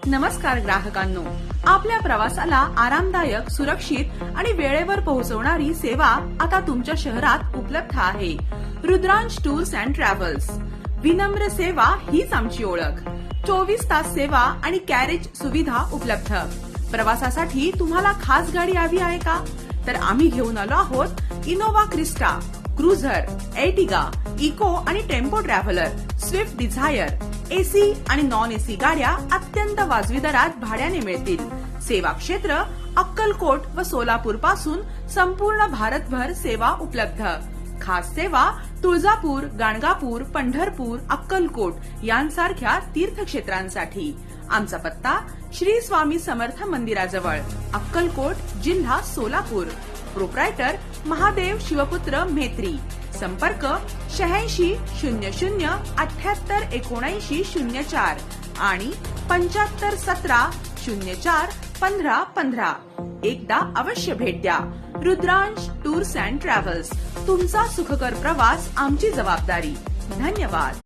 नमस्कार ग्राहकांनो, आपल्या प्रवासाला आरामदायक, सुरक्षित आणि वेळेवर पोहोचवणारी सेवा आता तुमच्या शहरात उपलब्ध आहे. Rudransh tours and travels. विनम्र सेवा हीच आमची ओळख. 24 तास सेवा आणि कॅरेज सुविधा उपलब्ध. प्रवासासाठी तुम्हाला खास गाडी हवी आहे का? तर आम्ही घेऊन आलो आहोत Innova Crysta, Cruiser, Ertiga, Eeco आणि Tempo Traveller, Swift Dzire. AC आणि नॉन एसी गाड्या अत्यंत वाजवी दरात भाड्याने मिळतील. सेवा क्षेत्र अक्कलकोट व सोलापूर पासून संपूर्ण भारतभर सेवा उपलब्ध. खास सेवा तुळजापूर, गाणगापूर, पंढरपूर, अक्कलकोट यांसारख्या तीर्थक्षेत्रांसाठी. आमचा पत्ता श्री स्वामी समर्थ मंदिराजवळ, अक्कलकोट, जिल्हा सोलापूर. प्रोप्रायटर महादेव शिवपुत्र म्हेत्री. संपर्क 86 00 78 79 04 आणि 75 17 04 15 15. एकदा अवश्य भेट द्या. Rudransh tours and travels. तुमचा सुखकर प्रवास आमची जबाबदारी. धन्यवाद.